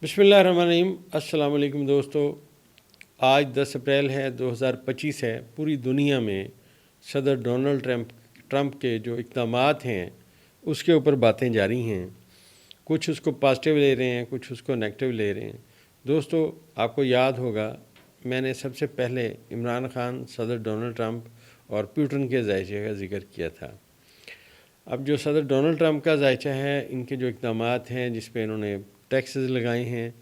बिस्मिल्लाहिर्रहमानिर्रहीम। अस्सलाम वालेकुम दोस्तों, आज 10 अप्रैल है, 2025 है। पूरी दुनिया में सदर डोनाल्ड ट्रंप के जो इक़दामात हैं उसके ऊपर बातें जारी हैं। कुछ उसको पॉजिटिव ले रहे हैं, कुछ उसको नेगेटिव ले रहे हैं। दोस्तों, आपको याद होगा मैंने सबसे पहले इमरान खान, सदर डोनाल्ड ट्रंप और पुतिन के जायचे का ज़िक्र किया था। अब जो सदर डोनाल्ड ट्रंप का जायचा है, इनके जो इक़दामात हैं जिस पे इन्होंने टैक्सेस लगाए हैं,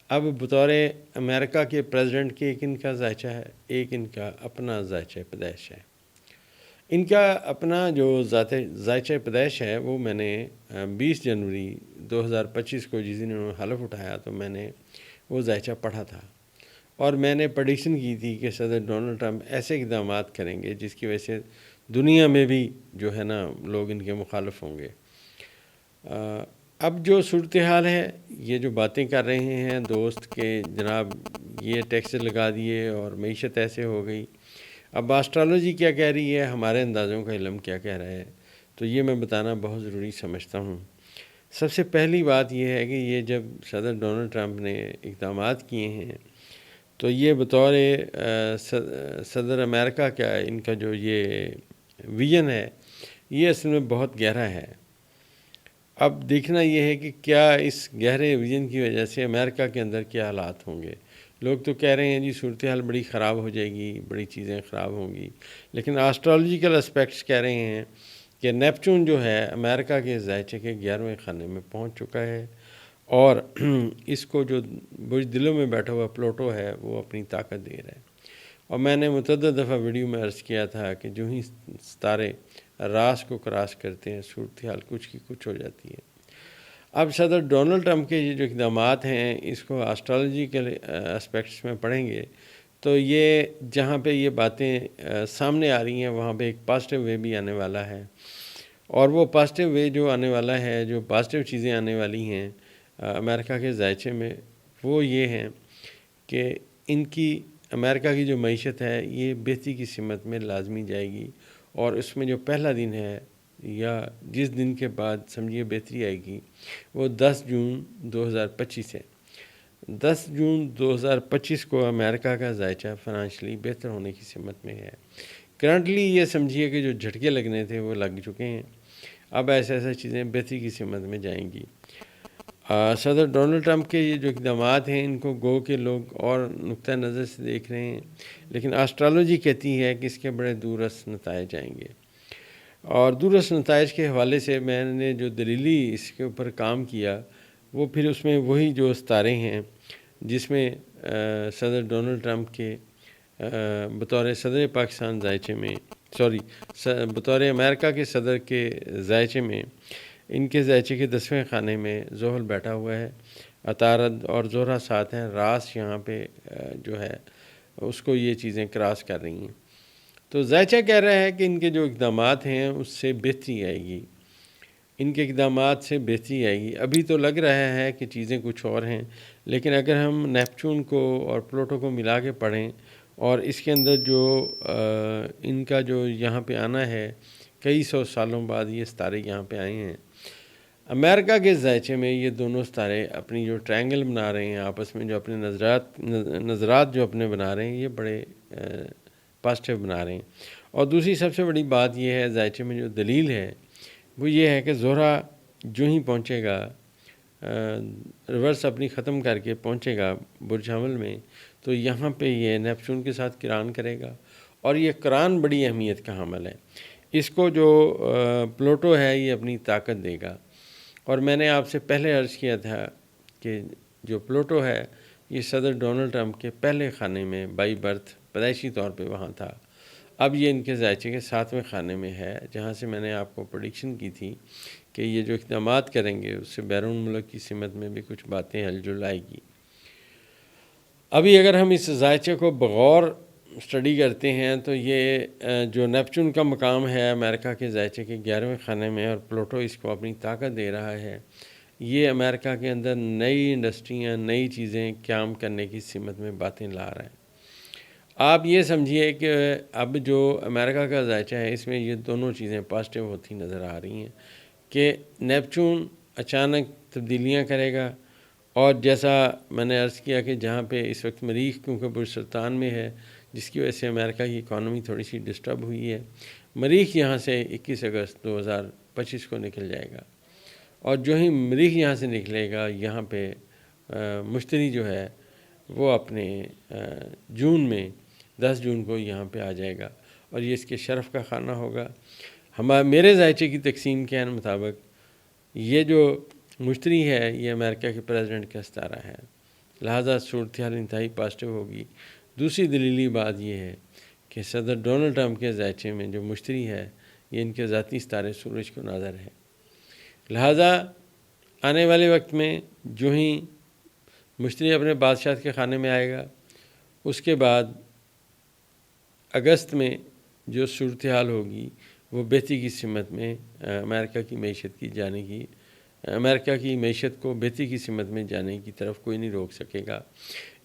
अब बतौर अमेरिका के प्रेसिडेंट के एक इनका जायचा है, एक इनका अपना जायचा पैदाइश है। इनका अपना जो जायचा पैदाइश है वो मैंने 20 जनवरी 2025 को जिस दिन इन्होंने हलफ उठाया तो मैंने वो जायचा पढ़ा था और मैंने प्रेडिक्शन की थी कि सदर डोनाल्ड ट्रंप ऐसे इक़दामात करेंगे जिसकी वजह से दुनिया में भी जो है ना लोग इनके मुखालिफ होंगे। अब जो सूरत हाल है, ये जो बातें कर रहे हैं दोस्त के जनाब ये टैक्स लगा दिए और मईशत ऐसे हो गई। अब एस्ट्रोलॉजी क्या कह रही है, हमारे अंदाज़ों का इल्म क्या कह रहा है, तो ये मैं बताना बहुत ज़रूरी समझता हूँ। सबसे पहली बात यह है कि ये जब सदर डोनाल्ड ट्रंप ने इक़दामात किए हैं तो ये बतौर सदर अमेरिका का इनका जो ये विज़न है ये असल में बहुत गहरा है। अब देखना ये है कि क्या इस गहरे विज़न की वजह से अमेरिका के अंदर क्या हालात होंगे। लोग तो कह रहे हैं जी सूरत हाल बड़ी ख़राब हो जाएगी, बड़ी चीज़ें ख़राब होंगी, लेकिन एस्ट्रोलॉजिकल एस्पेक्ट्स कह रहे हैं कि नेपच्यून जो है अमेरिका के जायचे के 11वें खाने में पहुंच चुका है और इसको जो बुर्ज दिलों में बैठा हुआ प्लूटो है वो अपनी ताकत दे रहा है। और मैंने मुतअद्दिद दफ़ा वीडियो में अर्ज़ किया था कि जो ही सितारे रास को क्रॉस करते हैं सूरत हाल कुछ की कुछ हो जाती है। अब सदर डोनाल्ड ट्रंप के ये जो इक़दामात हैं इसको एस्ट्रोलॉजी के एस्पेक्ट्स में पढ़ेंगे तो ये जहाँ पे ये बातें सामने आ रही हैं वहाँ पे एक पॉजिटिव वे भी आने वाला है। और वो पॉजिटिव वे जो आने वाला है, जो पॉजिटिव चीज़ें आने वाली हैं अमेरिका के जायचे में, वो ये हैं कि इनकी अमेरिका की जो मईशत है ये बेहतरी की सिमत में लाजमी जाएगी और उसमें जो पहला दिन है या जिस दिन के बाद समझिए बेहतरी आएगी वो 10 जून 2025 है। 10 जून 2025 को अमेरिका का जायचा फाइनेंशियली बेहतर होने की सिमत में है। करंटली ये समझिए कि जो झटके लगने थे वो लग चुके हैं, अब ऐसे चीज़ें बेहतरी की सिमत में जाएंगी। सदर डोनाल्ड ट्रंप के ये जो इक़दामात हैं इनको गो के लोग और नुक्ता नज़र से देख रहे हैं, लेकिन एस्ट्रोलॉजी कहती है कि इसके बड़े दूरस्थ नताइज आएंगे। और दूरस्थ नताइज के हवाले से मैंने जो दलीली इसके ऊपर काम किया वो फिर उसमें वही जो सितारे हैं जिसमें सदर डोनाल्ड ट्रंप के बतौर सदर पाकिस्तान जायचे में बतौर अमेरिका के सदर के जायचे में इनके जायचे के 10वें खाने में ज़ोहल बैठा हुआ है, अतारद और ज़ोहरा साथ हैं, रास यहाँ पे जो है उसको ये चीज़ें क्रॉस कर रही हैं। तो जायचा कह रहा है कि इनके जो इक़दामात हैं उससे बेहतरी आएगी, इनके इक़दामात से बेहतरी आएगी। अभी तो लग रहा है कि चीज़ें कुछ और हैं, लेकिन अगर हम नेपच्यून को और प्लूटो को मिला के पढ़ें और इसके अंदर जो इनका जो यहाँ पे आना है, कई सौ सालों बाद ये सितारे यहाँ पे आए हैं। अमेरिका के जायचे में ये दोनों सितारे अपनी जो ट्रायंगल बना रहे हैं आपस में, जो अपने नज़रात जो अपने बना रहे हैं, ये बड़े पॉजिटिव बना रहे हैं। और दूसरी सबसे बड़ी बात यह है, जायचे में जो दलील है वो ये है कि ज़ोहरा जो ही पहुँचेगा रिवर्स अपनी ख़त्म करके पहुँचेगा बुर्ज हमल में, तो यहाँ पे ये नेपच्यून के साथ किरान करेगा और ये किरान बड़ी अहमियत का हमल है। इसको जो प्लूटो है ये अपनी ताकत देगा। और मैंने आपसे पहले अर्ज़ किया था कि जो प्लूटो है ये सदर डोनाल्ड ट्रंप के पहले खाने में बाई बर्थ पैदाइशी तौर पे वहाँ था। अब ये इनके जायचे के 7वें खाने में है, जहाँ से मैंने आपको प्रेडिक्शन की थी कि ये जो इक़दामात करेंगे उससे बैरून मुल्क की सिमत में भी कुछ बातें हलजुल आएगी। अभी अगर हम इस जायचे को बगौर स्टडी करते हैं तो ये जो नेपच्यून का मकाम है अमेरिका के जायचे के 11वें खाने में और प्लूटो इसको अपनी ताकत दे रहा है, ये अमेरिका के अंदर नई इंडस्ट्रियाँ, नई चीज़ें क़याम करने की सिमत में बातें ला रहा है। آپ یہ سمجھیے کہ اب جو امریکہ کا ذائچہ ہے اس میں یہ دونوں چیزیں پازیٹیو ہوتی نظر آ رہی ہیں کہ نیپچون اچانک تبدیلیاں کرے گا، اور جیسا میں نے عرض کیا کہ جہاں پہ اس وقت مریخ کیونکہ برج سرطان میں ہے، جس کی وجہ سے امریکہ کی اکانومی تھوڑی سی ڈسٹرب ہوئی ہے، مریخ یہاں سے 21 اگست 2025 کو نکل جائے گا، اور جو ہی مریخ یہاں سے نکلے گا یہاں پہ مشتری جو ہے وہ اپنے جون میں 10 جون کو یہاں پہ آ جائے گا، اور یہ اس کے شرف کا خانہ ہوگا۔ میرے ذائچے کی تقسیم کے مطابق یہ جو مشتری ہے یہ امریکہ کے پریزیڈنٹ کا ستارہ ہے، لہٰذا صورتحال انتہائی پازیٹیو ہوگی۔ دوسری دلیلی بات یہ ہے کہ صدر ڈونلڈ ٹرمپ کے ذائچے میں جو مشتری ہے یہ ان کے ذاتی ستارے سورج کو ناظر ہے، لہٰذا آنے والے وقت میں جو ہی مشتری اپنے بادشاہت کے خانے میں آئے گا، اس کے بعد اگست میں جو صورتحال ہوگی وہ بہتری کی سمت میں امریکہ کی معیشت کو بہتری کی سمت میں جانے کی طرف کوئی نہیں روک سکے گا۔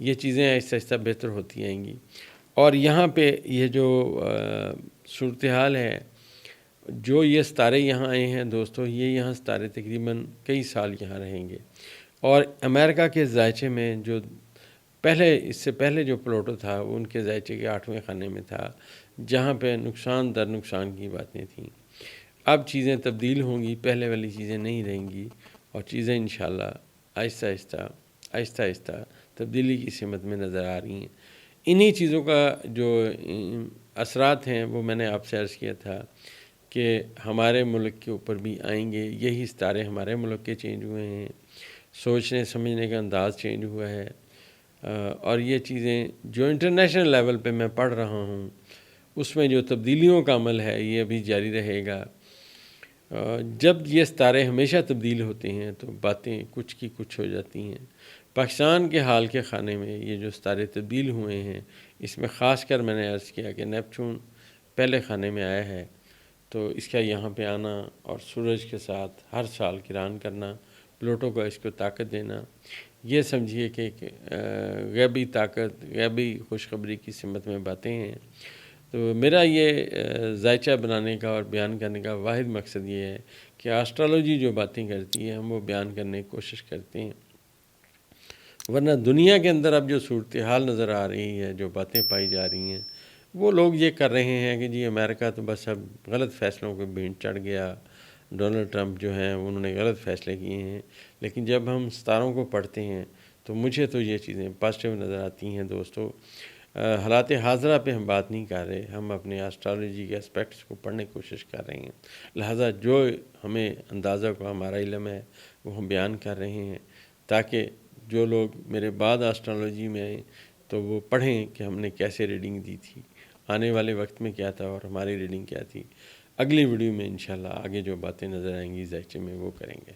یہ چیزیں آہستہ آہستہ بہتر ہوتی آئیں گی، اور یہاں پہ یہ جو صورتحال ہے، جو یہ ستارے یہاں آئے ہیں دوستو، یہ یہاں ستارے تقریباً کئی سال یہاں رہیں گے، اور امریکہ کے ذائچے میں جو اس سے پہلے جو پلوٹو تھا وہ ان کے ذائچے کے 8ویں خانے میں تھا، جہاں پہ نقصان در نقصان کی باتیں تھیں۔ اب چیزیں تبدیل ہوں گی، پہلے والی چیزیں نہیں رہیں گی، اور چیزیں انشاءاللہ آہستہ آہستہ تبدیلی کی سمت میں نظر آ رہی ہیں۔ انہی چیزوں کا جو اثرات ہیں وہ میں نے آپ سے عرض کیا تھا کہ ہمارے ملک کے اوپر بھی آئیں گے۔ یہی ستارے ہمارے ملک کے چینج ہوئے ہیں، سوچنے سمجھنے کا انداز چینج ہوا ہے، اور یہ چیزیں جو انٹرنیشنل لیول پہ میں پڑھ رہا ہوں اس میں جو تبدیلیوں کا عمل ہے یہ ابھی جاری رہے گا۔ جب یہ ستارے ہمیشہ تبدیل ہوتے ہیں تو باتیں کچھ کی کچھ ہو جاتی ہیں۔ پاکستان کے حال کے خانے میں یہ جو ستارے تبدیل ہوئے ہیں، اس میں خاص کر میں نے عرض کیا کہ نیپچون پہلے خانے میں آیا ہے، تو اس کا یہاں پہ آنا اور سورج کے ساتھ ہر سال کران کرنا، پلوٹو کا اس کو طاقت دینا، یہ سمجھیے کہ غیبی طاقت، غیبی خوشخبری کی سمت میں باتیں ہیں۔ تو میرا یہ ذائچہ بنانے کا اور بیان کرنے کا واحد مقصد یہ ہے کہ آسٹرالوجی جو باتیں کرتی ہے ہم وہ بیان کرنے کی کوشش کرتے ہیں، ورنہ دنیا کے اندر اب جو صورتحال نظر آ رہی ہے، جو باتیں پائی جا رہی ہیں، وہ لوگ یہ کر رہے ہیں کہ جی امریکہ تو بس اب غلط فیصلوں پہ بھینٹ چڑھ گیا، ڈونلڈ ٹرمپ جو ہیں انہوں نے غلط فیصلے کیے ہیں، لیکن جب ہم ستاروں کو پڑھتے ہیں تو مجھے تو یہ چیزیں پازیٹیو نظر آتی ہیں دوستو۔ حالات حاضرہ پہ ہم بات نہیں کر رہے، ہم اپنے آسٹرالوجی کے اسپیکٹس کو پڑھنے کی کوشش کر رہے ہیں، لہٰذا جو ہمیں اندازہ کو ہمارا علم ہے وہ ہم بیان کر رہے ہیں، تاکہ جو لوگ میرے بعد آسٹرالوجی میں آئیں تو وہ پڑھیں کہ ہم نے کیسے ریڈنگ دی تھی، آنے والے وقت میں کیا تھا اور ہماری ریڈنگ کیا تھی۔ اگلی ویڈیو میں انشاءاللہ آگے جو باتیں نظر آئیں گی ذائچے میں وہ کریں گے۔